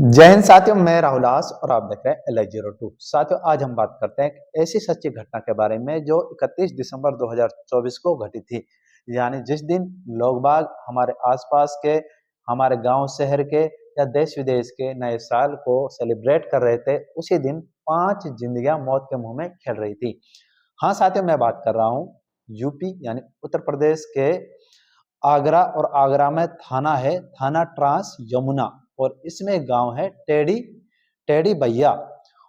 जय हिंद साथियों, मैं राहुल आस और आप देख रहे हैं LI02। साथियों, आज हम बात करते हैं एक ऐसी सच्ची घटना के बारे में जो 31 दिसंबर 2024 को घटी थी। यानी जिस दिन लोग बाग हमारे आसपास के, हमारे गांव शहर के या देश विदेश के नए साल को सेलिब्रेट कर रहे थे, उसी दिन 5 जिंदगियां मौत के मुंह में खेल रही थी। हाँ साथियों, मैं बात कर रहा हूँ यूपी यानी उत्तर प्रदेश के आगरा, और आगरा में थाना है थाना ट्रांस यमुना, और इसमें गांव है टेढ़ी टेढ़ी भैया।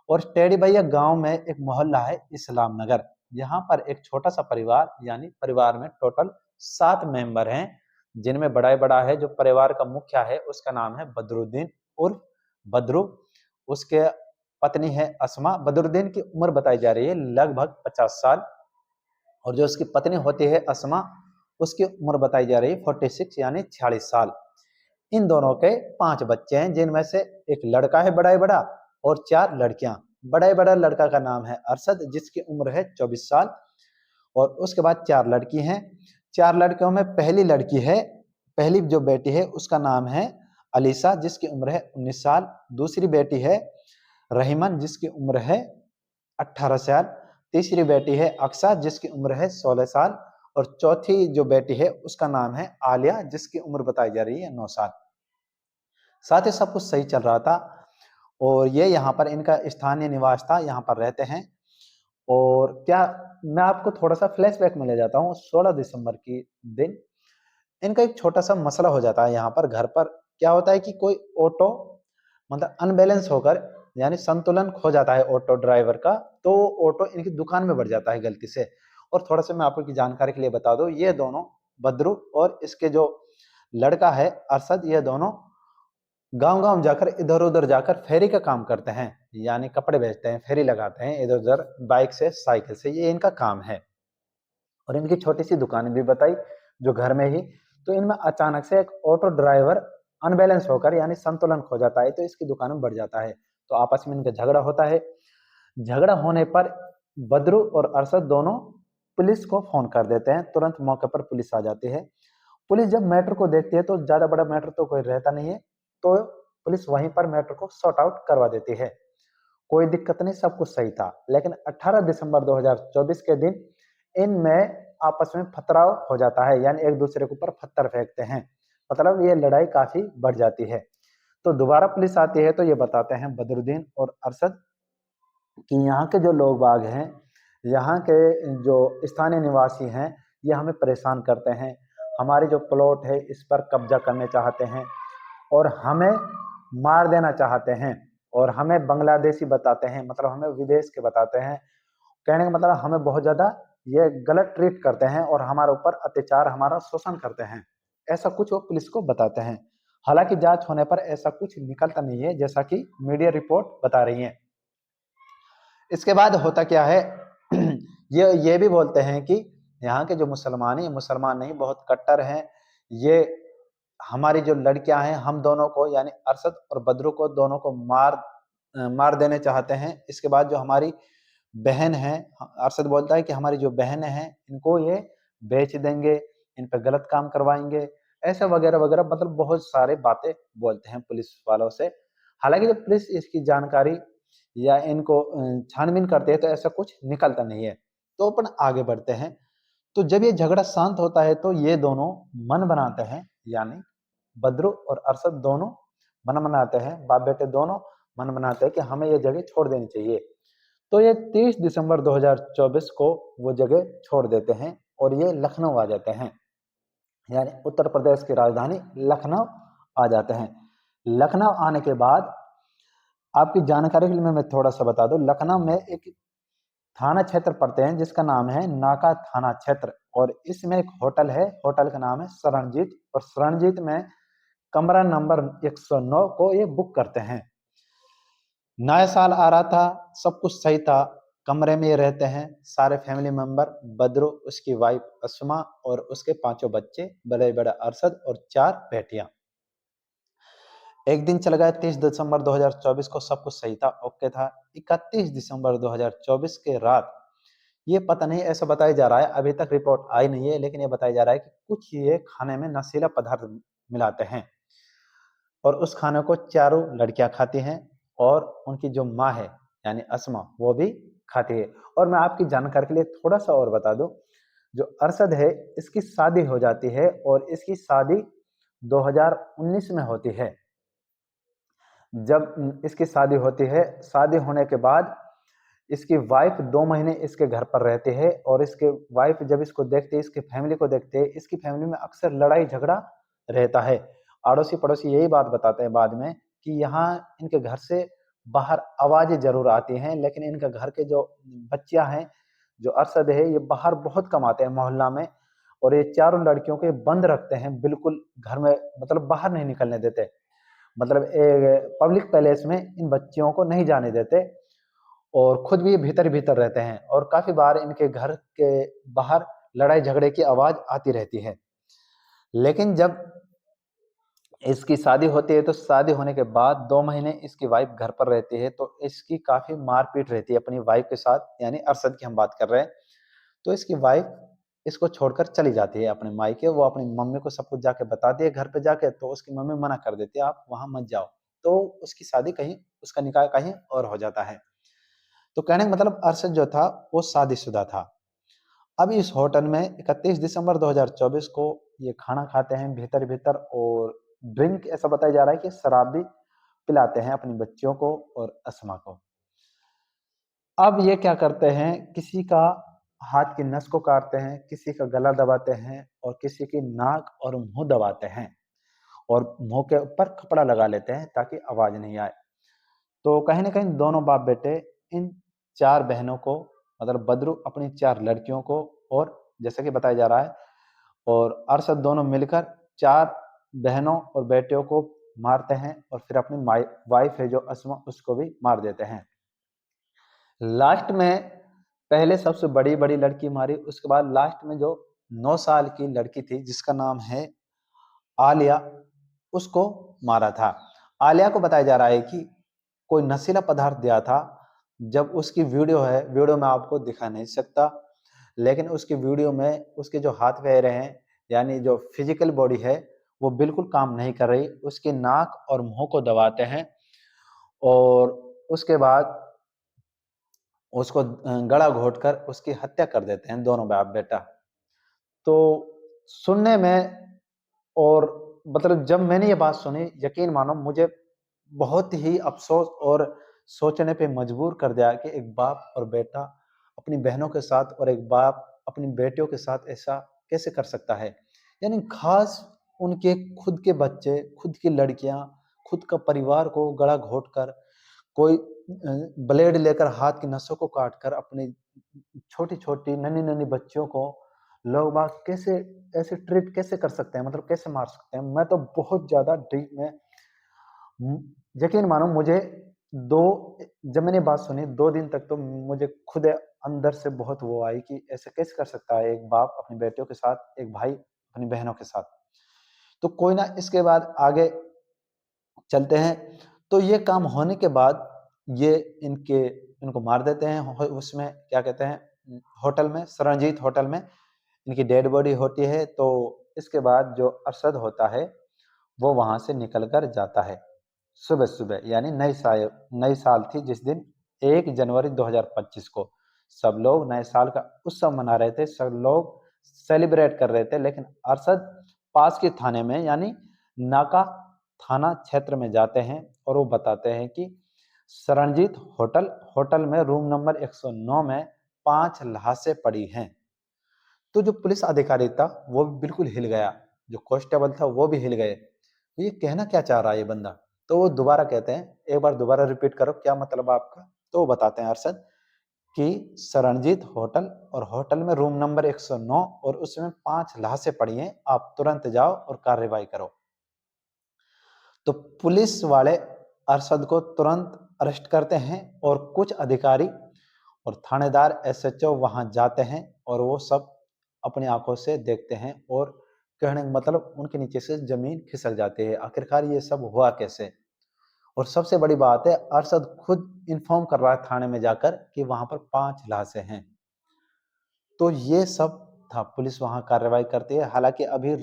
और टेढ़ी भैया गांव में एक मोहल्ला है इस्लाम नगर। यहाँ पर एक छोटा सा परिवार, यानी परिवार में टोटल 7 मेंबर हैं, जिनमें बड़ा बड़ा है जो परिवार का मुखिया है, उसका नाम है बदरुद्दीन उर्फ बदरू। उसके पत्नी है अस्मा। बदरुद्दीन की उम्र बताई जा रही है लगभग 50 साल, और जो उसकी पत्नी होती है अस्मा, उसकी उम्र बताई जा रही है 46 यानी 46 साल। इन दोनों के 5 बच्चे हैं, जिनमें से एक लड़का है बड़ा बड़ा और 4 लड़कियां। बड़ा बड़ा लड़का का नाम है अरशद, जिसकी उम्र है 24 साल, और उसके बाद 4 लड़की हैं। 4 लड़कियों में पहली जो बेटी है उसका नाम है अलीसा, जिसकी उम्र है 19 साल। दूसरी बेटी है रहीमन, जिसकी उम्र है 18 साल। तीसरी बेटी है अक्सा, जिसकी उम्र है 16 साल। और चौथी जो बेटी है उसका नाम है आलिया, जिसकी उम्र बताई जा रही है 9 साल। साथ ही सब कुछ सही चल रहा था, और ये यहाँ पर इनका स्थानीय निवास था, यहाँ पर रहते हैं। और क्या, मैं आपको थोड़ा सा फ्लैशबैक में ले जाता हूँ 16 दिसंबर की दिन। इनका एक छोटा सा मसला हो जाता है यहाँ पर। घर पर क्या होता है कि कोई ऑटो मतलब अनबैलेंस होकर, यानी संतुलन खो जाता है ऑटो ड्राइवर का, तो ऑटो इनकी दुकान में बढ़ जाता है गलती से। और थोड़ा सा मैं आपको की जानकारी के लिए बता दूं, ये दोनों बद्रू और इसके जो लड़का है अरशद, ये दोनों गांव गांव जाकर, इधर उधर जाकर फेरी का काम करते हैं, यानी कपड़े बेचते हैं, फेरी लगाते हैं इधर उधर, बाइक से साइकिल से, ये इनका काम है। और इनकी छोटी सी दुकान भी बताई जो घर में ही। तो इनमें अचानक से एक ऑटो ड्राइवर अनबैलेंस होकर, यानी संतुलन खो जाता है, तो इसकी दुकान में बढ़ जाता है। तो आपस में इनका झगड़ा होता है। झगड़ा होने पर बद्रू और अरशद दोनों पुलिस को फोन कर देते हैं। तुरंत मौके पर पुलिस आ जाती है। पुलिस जब मैटर को देखती है तो ज्यादा बड़ा मैटर तो कोई रहता नहीं है, तो पुलिस वहीं पर मैटर को सॉर्ट आउट करवा देती है। कोई दिक्कत नहीं, सब कुछ सही था। लेकिन 18 दिसंबर 2024 के दिन इनमें आपस में पथराव हो जाता है, यानी एक दूसरे के ऊपर पत्थर फेंकते हैं। मतलब ये लड़ाई काफी बढ़ जाती है। तो दोबारा पुलिस आती है, तो ये बताते हैं बदरुद्दीन और अरशद कि यहाँ के जो लोग बाग हैं, यहाँ के जो स्थानीय निवासी हैं, ये हमें परेशान करते हैं। हमारी जो प्लॉट है इस पर कब्जा करने चाहते हैं, और हमें मार देना चाहते हैं, और हमें बांग्लादेशी बताते हैं, मतलब हमें विदेश के बताते हैं। कहने का मतलब हमें बहुत ज्यादा ये गलत ट्रीट करते हैं, और हमारे ऊपर अत्याचार, हमारा शोषण करते हैं। ऐसा कुछ वो पुलिस को बताते हैं। हालांकि जांच होने पर ऐसा कुछ निकलता नहीं है, जैसा कि मीडिया रिपोर्ट बता रही है। इसके बाद होता क्या है ये भी बोलते हैं कि यहाँ के जो मुसलमान हैं, मुसलमान नहीं, बहुत कट्टर हैं। ये हमारी जो लड़कियां हैं, हम दोनों को, यानी अरशद और बद्रू को, दोनों को मार देने चाहते हैं। इसके बाद जो हमारी बहन है, अरशद बोलता है कि हमारी जो बहनें हैं इनको ये बेच देंगे, इन पे गलत काम करवाएंगे, ऐसे वगैरह वगैरह, मतलब बहुत सारे बातें बोलते हैं पुलिस वालों से। हालांकि जब पुलिस इसकी जानकारी या इनको छानबीन करते हैं तो ऐसा कुछ निकलता नहीं है। तो अपन आगे बढ़ते हैं। तो जब ये झगड़ा शांत होता है तो ये दोनों मन बनाते हैं, यानी बद्रू और अरशद दोनों मन बनाते हैं, बाप बेटे दोनों मन बनाते हैं कि हमें ये जगह छोड़ देनी चाहिए। तो ये 30 दिसंबर 2024 को वो जगह छोड़ देते हैं, और ये लखनऊ आ जाते हैं, यानी उत्तर प्रदेश की राजधानी लखनऊ आ जाते हैं। लखनऊ आने के बाद आपकी जानकारी के लिए मैं थोड़ा सा बता दूं, लखनऊ में एक थाना क्षेत्र पड़ते हैं जिसका नाम है नाका थाना क्षेत्र, और इसमें एक होटल है, होटल का नाम है शरणजीत, और शरणजीत में कमरा नंबर 109 को ये बुक करते हैं। नया साल आ रहा था, सब कुछ सही था। कमरे में ये रहते हैं सारे फैमिली मेंबर, बद्रू, उसकी वाइफ अस्मा, और उसके 5 बच्चे, बड़े बड़े अरशद, और 4 बेटियां। एक दिन चल गया, 30 दिसंबर 2024 को सब कुछ सही था, ओके था। 31 दिसंबर 2024 के रात, ये पता नहीं, ऐसा बताया जा रहा है, अभी तक रिपोर्ट आई नहीं है, लेकिन ये बताया जा रहा है कि कुछ ये खाने में नशीला पदार्थ मिलाते हैं। और उस खाने को चारों लड़कियां खाती हैं और उनकी जो माँ है यानी अस्मा वो भी खाती है। और मैं आपकी जानकारी के लिए थोड़ा सा और बता दूं, जो अरशद है इसकी शादी हो जाती है और इसकी शादी 2019 में होती है। जब इसकी शादी होती है, शादी होने के बाद इसकी वाइफ 2 महीने इसके घर पर रहती है और इसके वाइफ जब इसको देखते है, इसकी फैमिली को देखते है, इसकी फैमिली में अक्सर लड़ाई झगड़ा रहता है। अड़ोसी पड़ोसी यही बात बताते हैं बाद में कि यहाँ इनके घर से बाहर आवाजें जरूर आती हैं, लेकिन इनके घर के जो बच्चियां हैं, जो अरशद है, ये बाहर बहुत कम आते हैं मोहल्ला में। और ये चारों लड़कियों को ये बंद रखते हैं बिल्कुल घर में, मतलब बाहर नहीं निकलने देते। मतलब पब्लिक प्लेस में इन बच्चियों को नहीं जाने देते और खुद भी भीतर भीतर रहते हैं और काफी बार इनके घर के बाहर लड़ाई झगड़े की आवाज आती रहती है। लेकिन जब इसकी शादी होती है तो शादी होने के बाद 2 महीने इसकी वाइफ घर पर रहती है तो इसकी काफी मारपीट रहती है अपनी वाइफ के साथ, यानी अरशद की हम बात कर रहे हैं। तो इसकी वाइफ इसको छोड़कर चली जाती है अपने मायके। वो अपनी मम्मी को सब कुछ जाके बताती है घर पे जाके, तो उसकी मम्मी मना कर देती है आप वहां मत जाओ। तो उसकी शादी कहीं, उसका निकाह कहीं और हो जाता है। तो कहने का मतलब अरशद जो था वो शादीशुदा था। अब इस होटल में 31 दिसंबर 2024 को ये खाना खाते हैं भीतर भीतर और ड्रिंक ऐसा बताया जा रहा है कि शराब भी पिलाते हैं अपनी बच्चियों को और अस्मा को। अब ये क्या करते हैं, किसी का हाथ की नस को काटते हैं, किसी का गला दबाते हैं और किसी की नाक और मुंह दबाते हैं और मुंह के ऊपर कपड़ा लगा लेते हैं ताकि आवाज नहीं आए। तो कहीं ना कहीं दोनों बाप बेटे इन 4 बहनों को, मतलब बदरू अपनी 4 लड़कियों को और जैसा कि बताया जा रहा है और अरशद दोनों मिलकर 4 बहनों और बेटियों को मारते हैं और फिर अपनी वाइफ है जो अस्मा उसको भी मार देते हैं। लास्ट में पहले सबसे बड़ी बड़ी लड़की मारी, उसके बाद लास्ट में जो 9 साल की लड़की थी जिसका नाम है आलिया, उसको मारा था। आलिया को बताया जा रहा है कि कोई नशीला पदार्थ दिया था। जब उसकी वीडियो है, वीडियो में आपको दिखा नहीं सकता, लेकिन उसकी वीडियो में उसके जो हाथ पैर हैं यानी जो फिजिकल बॉडी है वो बिल्कुल काम नहीं कर रही। उसके नाक और मुंह को दबाते हैं और उसके बाद उसको गला घोट कर उसकी हत्या कर देते हैं दोनों बाप बेटा। तो सुनने में और मतलब जब मैंने ये बात सुनी, यकीन मानो मुझे बहुत ही अफसोस और सोचने पे मजबूर कर दिया कि एक बाप और बेटा अपनी बहनों के साथ और एक बाप अपनी बेटियों के साथ ऐसा कैसे कर सकता है। यानी खास उनके खुद के बच्चे, खुद की लड़कियां, खुद का परिवार को गला घोट कर, कोई ब्लेड लेकर हाथ की नसों को काट कर अपनी छोटी छोटी नन्ही नन्ही बच्चियों को लोग बाग कैसे ऐसे ट्रीट कैसे कर सकते हैं, मतलब कैसे मार सकते हैं। मैं तो बहुत ज्यादा डीप में यकीन मानो मुझे दो जब मैंने बात सुनी 2 दिन तक तो मुझे खुद अंदर से बहुत वो आई कि ऐसे कैसे कर सकता है एक बाप अपनी बेटियों के साथ, एक भाई अपनी बहनों के साथ। तो कोई ना, इसके बाद आगे चलते हैं। तो ये काम होने के बाद ये इनको मार देते हैं। उसमें क्या कहते हैं, होटल में, सरनजीत होटल में इनकी डेड बॉडी होती है। तो इसके बाद जो अरशद होता है वो वहां से निकल कर जाता है सुबह सुबह, यानी नई साल थी जिस दिन 1 जनवरी 2025 को सब लोग नए साल का उत्सव मना रहे थे, सब लोग सेलिब्रेट कर रहे थे। लेकिन अरशद पास के थाने में यानी नाका थाना क्षेत्र में जाते हैं और वो बताते हैं कि सरनजीत होटल होटल में रूम नंबर 109 में 5 लाशें पड़ी हैं। तो जो पुलिस अधिकारी था वो भी बिल्कुल हिल गया, जो कांस्टेबल था वो भी हिल गए। तो ये कहना क्या चाह रहा है ये बंदा। तो वो दोबारा कहते हैं, एक बार दोबारा रिपीट करो क्या मतलब आपका। तो वो बताते हैं अरशद कि सरनजीत होटल और होटल में रूम नंबर 109 और उसमें 5 लाशें पड़ी हैं, आप तुरंत जाओ और कार्रवाई करो। तो पुलिस वाले अरशद को तुरंत अरेस्ट करते हैं और कुछ अधिकारी और थानेदार एसएचओ वहां जाते हैं और वो सब अपनी आंखों से देखते हैं और कहने का मतलब उनके नीचे से जमीन खिसक जाती है, आखिरकार ये सब हुआ कैसे। और सबसे बड़ी बात है, अरशद खुद इन्फॉर्म कर रहा है थाने में जाकर कि वहां पर 5 लाशें हैं। तो ये सब था, पुलिस वहां कार्रवाई करती है। हालांकि अभी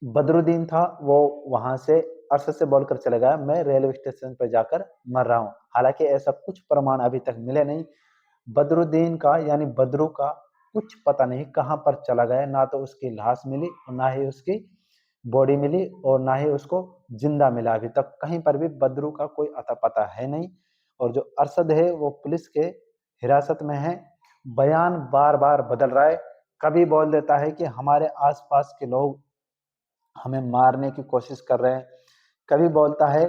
बदरुद्दीन था, वो वहां से अरशद से बोलकर चले गया मैं रेलवे स्टेशन पर जाकर मर रहा हूँ। हालांकि ऐसा कुछ प्रमाण अभी तक मिले नहीं। बदरुद्दीन का यानी बदरू का कुछ पता नहीं कहाँ पर चला गया, ना तो उसकी लाश मिली और ना ही उसकी बॉडी मिली और ना ही उसको जिंदा मिला। अभी तक कहीं पर भी बदरू का कोई अता पता है नहीं। और जो अरशद है वो पुलिस के हिरासत में है। बयान बार बार बदल रहा है। कभी बोल देता है कि हमारे आसपास के लोग हमें मारने की कोशिश कर रहे हैं, कभी बोलता है,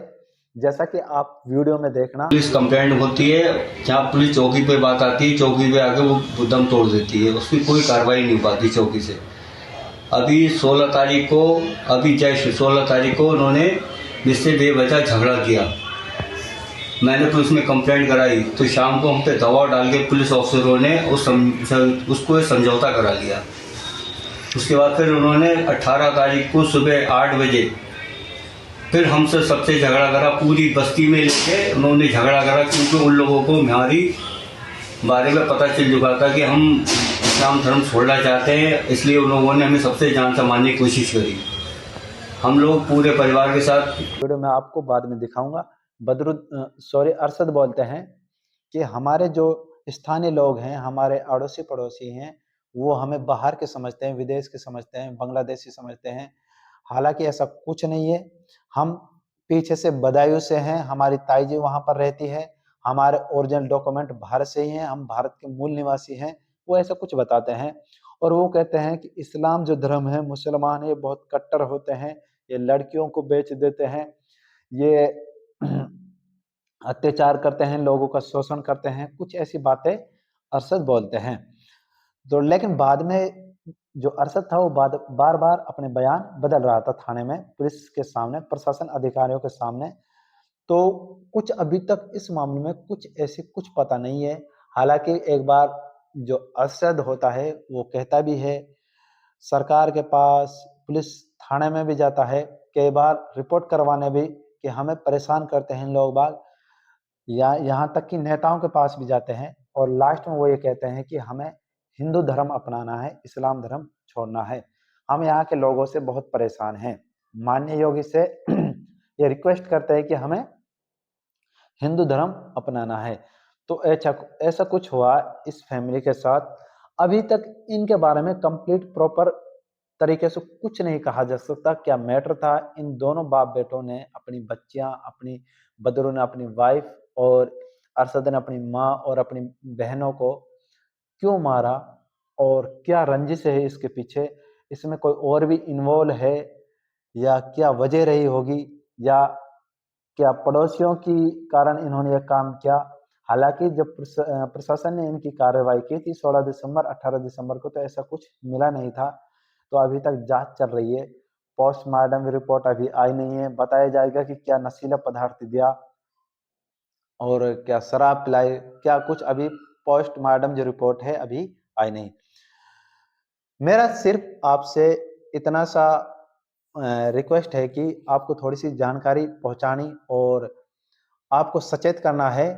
जैसा कि आप वीडियो में देखना, पुलिस कंप्लेंट होती है, जहाँ पुलिस चौकी पे बात आती है, चौकी पे आके वो दम तोड़ देती है, उसकी कोई कार्रवाई नहीं हो पाती चौकी से। अभी 16 तारीख को, अभी जैसे 16 तारीख को उन्होंने मुझसे बेवजह झगड़ा किया। मैंने पुलिस में कंप्लेंट कराई तो शाम को हम पे दबाव डाल के पुलिस ऑफिसरों ने उसको समझौता करा लिया। उसके बाद फिर उन्होंने 18 तारीख को सुबह 8 बजे फिर हमसे सबसे झगड़ा करा, पूरी बस्ती में लेके उन्होंने झगड़ा करा, क्योंकि उन लोगों को हमारी बारे में पता चल चुका था कि हम इस्लाम धर्म छोड़ना चाहते हैं, इसलिए उन लोगों ने हमें सबसे जान से मारने की कोशिश करी। हम लोग पूरे परिवार के साथ, वीडियो में आपको बाद में दिखाऊंगा, अरशद बोलते हैं कि हमारे जो स्थानीय लोग हैं, हमारे अड़ोसी पड़ोसी हैं, वो हमें बाहर के समझते हैं, विदेश के समझते हैं, बांग्लादेशी समझते हैं। हालांकि ऐसा कुछ नहीं है। हम पीछे से बदायूं से हैं, हमारी ताई जी वहां पर रहती है, हमारे ओरिजिनल डॉक्यूमेंट भारत से ही हैं, हम भारत के मूल निवासी हैं। वो ऐसा कुछ बताते हैं। और वो कहते हैं कि इस्लाम जो धर्म है, मुसलमान ये बहुत कट्टर होते हैं, ये लड़कियों को बेच देते हैं, ये अत्याचार करते हैं, लोगों का शोषण करते हैं, कुछ ऐसी बातें अरशद बोलते हैं। तो लेकिन बाद में जो अरशद था वो बार बार अपने बयान बदल रहा था थाने में, पुलिस के सामने, प्रशासन अधिकारियों के सामने। तो कुछ अभी तक इस मामले में कुछ ऐसी कुछ पता नहीं है। हालांकि एक बार जो अरशद होता है वो कहता भी है सरकार के पास, पुलिस थाने में भी जाता है, कई बार रिपोर्ट करवाने भी कि हमें परेशान करते हैं लोग बाग, या यहाँ तक कि नेताओं के पास भी जाते हैं। और लास्ट में वो ये कहते हैं कि हमें हिंदू धर्म अपनाना है, इस्लाम धर्म छोड़ना है, हम यहाँ के लोगों से बहुत परेशान हैं। माननीय योगी से ये रिक्वेस्ट करते हैं कि हमें हिंदू धर्म अपनाना है। तो ऐसा ऐसा कुछ हुआ इस फैमिली के साथ। अभी तक इनके बारे में कंप्लीट प्रॉपर तरीके से कुछ नहीं कहा जा सकता क्या मैटर था। इन दोनों बाप बेटों ने अपनी बच्चियां, अपनी बदरू ने अपनी वाइफ और अरशद ने अपनी माँ और अपनी बहनों को क्यों मारा, और क्या रंजिश है इसके पीछे, इसमें कोई और भी इन्वॉल्व है, या क्या वजह रही होगी, या क्या पड़ोसियों की कारण इन्होंने यह काम किया। हालांकि जब प्रशासन ने इनकी कार्रवाई की थी 16 दिसंबर 18 दिसंबर को, तो ऐसा कुछ मिला नहीं था। तो अभी तक जांच चल रही है, पोस्टमार्टम रिपोर्ट अभी आई नहीं है। बताया जाएगा कि क्या नशीला पदार्थ दिया और क्या शराब पिलाई, क्या कुछ अभी पोस्टमार्टम जो रिपोर्ट है अभी आई नहीं। मेरा सिर्फ आपसे इतना सा रिक्वेस्ट है कि आपको थोड़ी सी जानकारी पहुंचानी और आपको सचेत करना है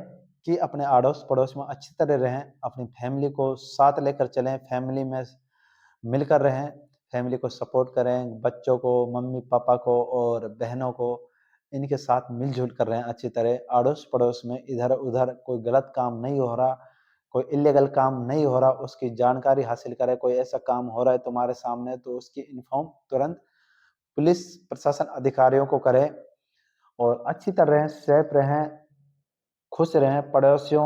कि अपने अड़ोस पड़ोस में अच्छी तरह रहें, अपनी फैमिली को साथ लेकर चलें, फैमिली में मिलकर रहें, फैमिली को सपोर्ट करें, बच्चों को, मम्मी पापा को और बहनों को, इनके साथ मिलजुल कर रहें अच्छी तरह। अड़ोस पड़ोस में इधर उधर कोई गलत काम नहीं हो रहा, कोई इलीगल काम नहीं हो रहा, उसकी जानकारी हासिल करें। कोई ऐसा काम हो रहा है तुम्हारे सामने तो उसकी इन्फॉर्म तुरंत पुलिस प्रशासन अधिकारियों को करें, और अच्छी तरह रहें, सेफ रहें, खुश रहें, पड़ोसियों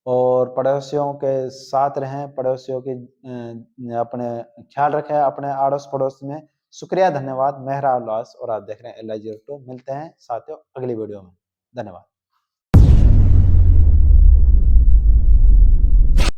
और पड़ोसियों के साथ रहें, पड़ोसियों की अपने ख्याल रखें अपने अड़ोस पड़ोस में। शुक्रिया, धन्यवाद। मेहरा उल्लास और आप देख रहे हैं LI02। मिलते हैं साथियों अगली वीडियो में। धन्यवाद।